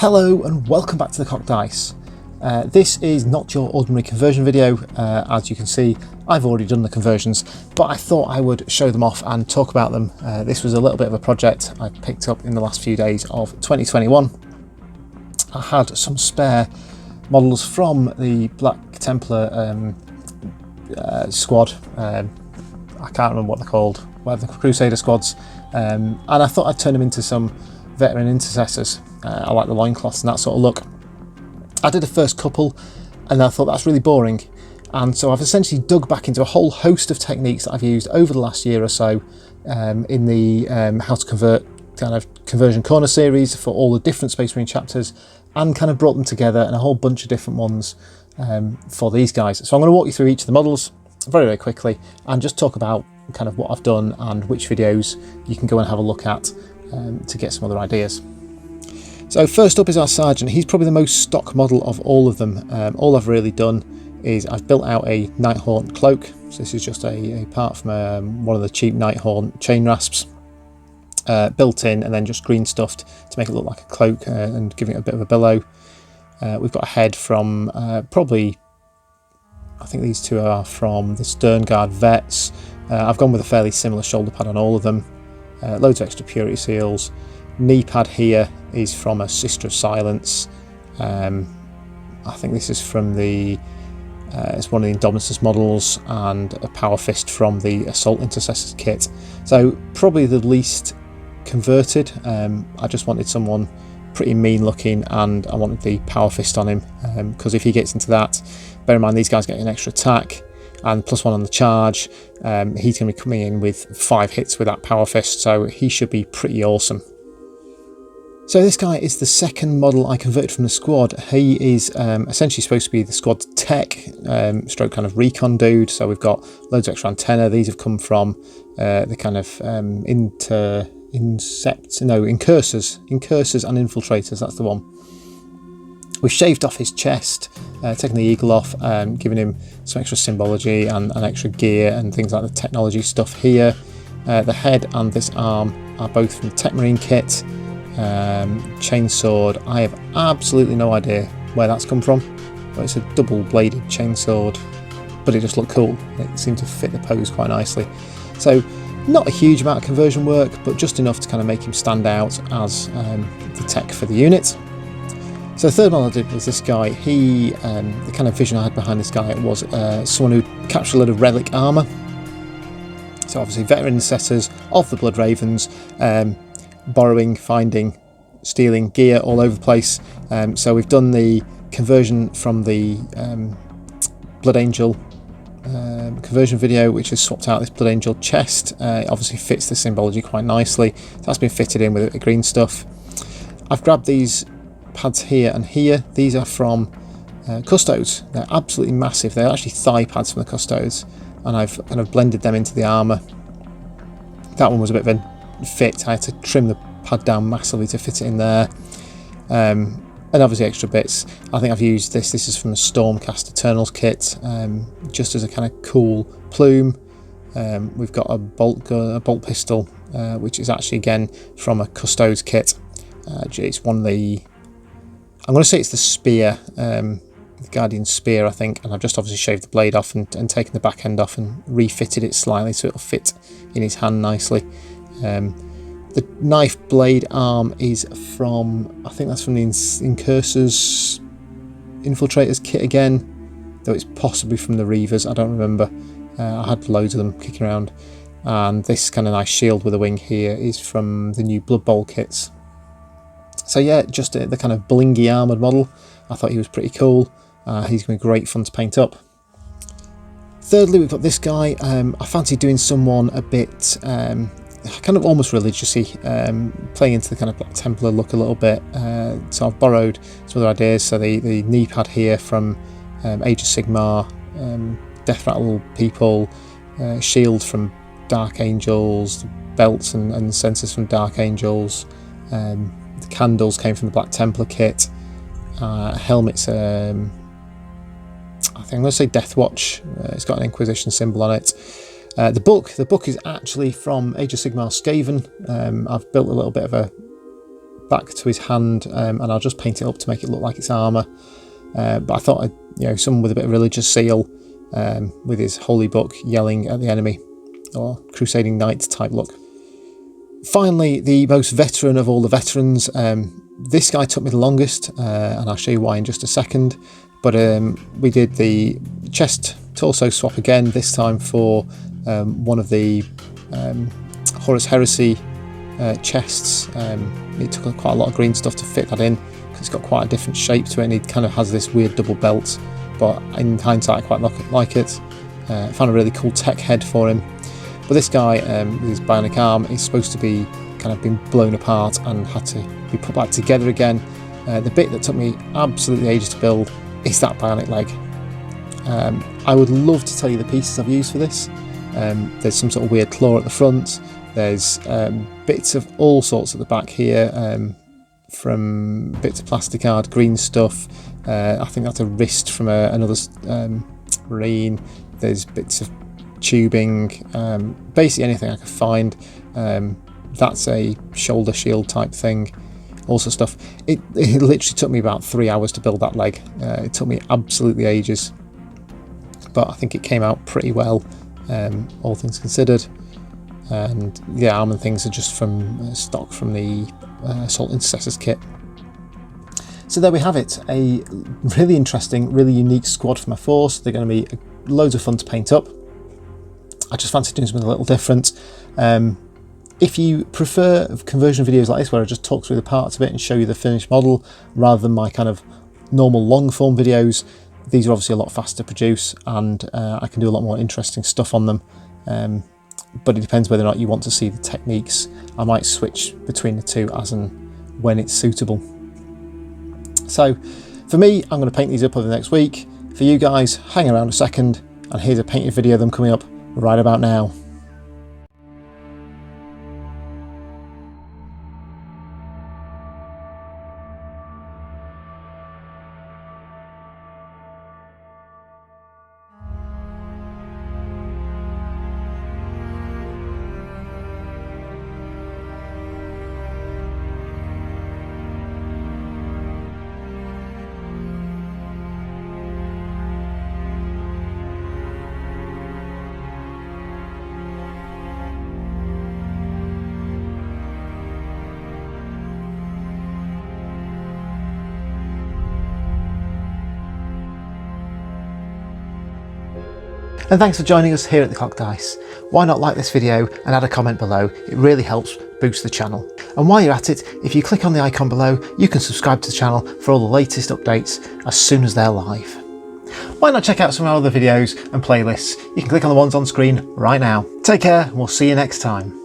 Hello and welcome back to the Cocked Dice. This is not your ordinary conversion video. As you can see, I've already done the conversions, but I thought I would show them off and talk about them. This was a little bit of a project I picked up in the last few days of 2021. I had some spare models from the Black Templar squad. I can't remember what they're called, the Crusader squads, and I thought I'd turn them into some Veteran Intercessors. I like the loincloths and that sort of look. I did a first couple and I thought that's really boring, and so I've essentially dug back into a whole host of techniques that I've used over the last year or so in the How to Convert kind of conversion corner series for all the different Space Marine chapters, and kind of brought them together in a whole bunch of different ones for these guys. So I'm going to walk you through each of the models very, very quickly and just talk about kind of what I've done and which videos you can go and have a look at to get some other ideas. So first up is our Sergeant. He's probably the most stock model of all of them. All I've really done is I've built out a Nighthaunt cloak. So this is just a part from one of the cheap Nighthaunt chain rasps, built in and then just green stuffed to make it look like a cloak and giving it a bit of a billow. We've got a head from probably, I think these two are from the Stern Guard Vets. I've gone with a fairly similar shoulder pad on all of them. Loads of extra purity seals. Knee pad here is from a Sister of Silence. I think this is from the it's one of the Indominus models, and a Power Fist from the Assault Intercessors kit. So probably the least converted. I just wanted someone pretty mean looking, and I wanted the Power Fist on him because if he gets into that, bear in mind these guys get an extra attack and +1 on the charge. He's going to be coming in with 5 hits with that Power Fist, so he should be pretty awesome. So this guy is the second model I converted from the squad. He is essentially supposed to be the squad tech stroke kind of recon dude. So we've got loads of extra antenna. These have come from the kind of incursors and infiltrators. That's the one. We've shaved off his chest, taken the eagle off, giving him some extra symbology and extra gear and things like the technology stuff here. The head and this arm are both from the Tech Marine kit. Chainsword, I have absolutely no idea where that's come from, but it's a double bladed chainsword, but it just looked cool. It seemed to fit the pose quite nicely. So not a huge amount of conversion work, but just enough to kind of make him stand out as the tech for the unit. So the third one I did was this guy. The kind of vision I had behind this guy was someone who captured a load of Relic armour. So obviously Veteran Intercessors of the Blood Ravens, borrowing, finding, stealing gear all over the place. So we've done the conversion from the Blood Angel conversion video, which has swapped out this Blood Angel chest. It obviously fits the symbology quite nicely. So that's been fitted in with the green stuff. I've grabbed these pads here and here. These are from Custodes. They're absolutely massive. They're actually thigh pads from the Custodes, and I've kind of blended them into the armour. That one was a bit of a fit. I had to trim the pad down massively to fit it in there, and obviously extra bits. I think I've used this is from the Stormcast Eternals kit, just as a kind of cool plume. We've got a bolt pistol, which is actually again from a Custodes kit. It's one of the, I'm going to say it's the spear, the Guardian spear I think, and I've just obviously shaved the blade off and taken the back end off and refitted it slightly so it'll fit in his hand nicely. The knife blade arm is from, I think that's from the Incursors Infiltrators kit again, though it's possibly from the Reavers, I don't remember. I had loads of them kicking around. And this kind of nice shield with a wing here is from the new Blood Bowl kits. So yeah, just the kind of blingy armoured model. I thought he was pretty cool. He's going to be great fun to paint up. Thirdly, we've got this guy. I fancy doing someone a bit kind of almost religiously, playing into the kind of Black Templar look a little bit. So I've borrowed some other ideas. So the knee pad here from Age of Sigmar, Death Rattle people, shield from Dark Angels, belts and sensors from Dark Angels. The candles came from the Black Templar kit. Helmets, I think I'm going to say Death Watch. It's got an Inquisition symbol on it. The book is actually from Age of Sigmar Skaven. I've built a little bit of a back to his hand, and I'll just paint it up to make it look like it's armour. But I thought, someone with a bit of religious zeal, with his holy book yelling at the enemy, or crusading knight type look. Finally, the most veteran of all the veterans. This guy took me the longest, and I'll show you why in just a second. But we did the chest torso swap again, this time for one of the Horus Heresy chests. It took quite a lot of green stuff to fit that in, because it's got quite a different shape to it, and it kind of has this weird double belt, but in hindsight I quite like it. I found a really cool tech head for him. But this guy with his bionic arm is supposed to be kind of been blown apart and had to be put back together again. The bit that took me absolutely ages to build is that bionic leg. I would love to tell you the pieces I've used for this. There's some sort of weird claw at the front. There's bits of all sorts at the back here, from bits of plastic art, green stuff. I think that's a wrist from another Marine. There's bits of tubing, basically anything I could find. That's a shoulder shield type thing. Also stuff. It literally took me about 3 hours to build that leg. It took me absolutely ages, but I think it came out pretty well, all things considered. And the arm and things are just from stock from the Assault Intercessors kit. So there we have it, a really interesting, really unique squad for my force. They're going to be loads of fun to paint up. I just fancy doing something a little different. If you prefer conversion videos like this, where I just talk through the parts of it and show you the finished model, rather than my kind of normal long form videos, these are obviously a lot faster to produce, and I can do a lot more interesting stuff on them. But it depends whether or not you want to see the techniques. I might switch between the two as and when it's suitable. So for me, I'm going to paint these up over the next week. For you guys, hang around a second, and here's a painted video of them coming up right about now. And thanks for joining us here at the Clock Dice. Why not like this video and add a comment below? It really helps boost the channel. And while you're at it, if you click on the icon below, you can subscribe to the channel for all the latest updates as soon as they're live. Why not check out some of our other videos and playlists? You can click on the ones on screen right now. Take care, and we'll see you next time.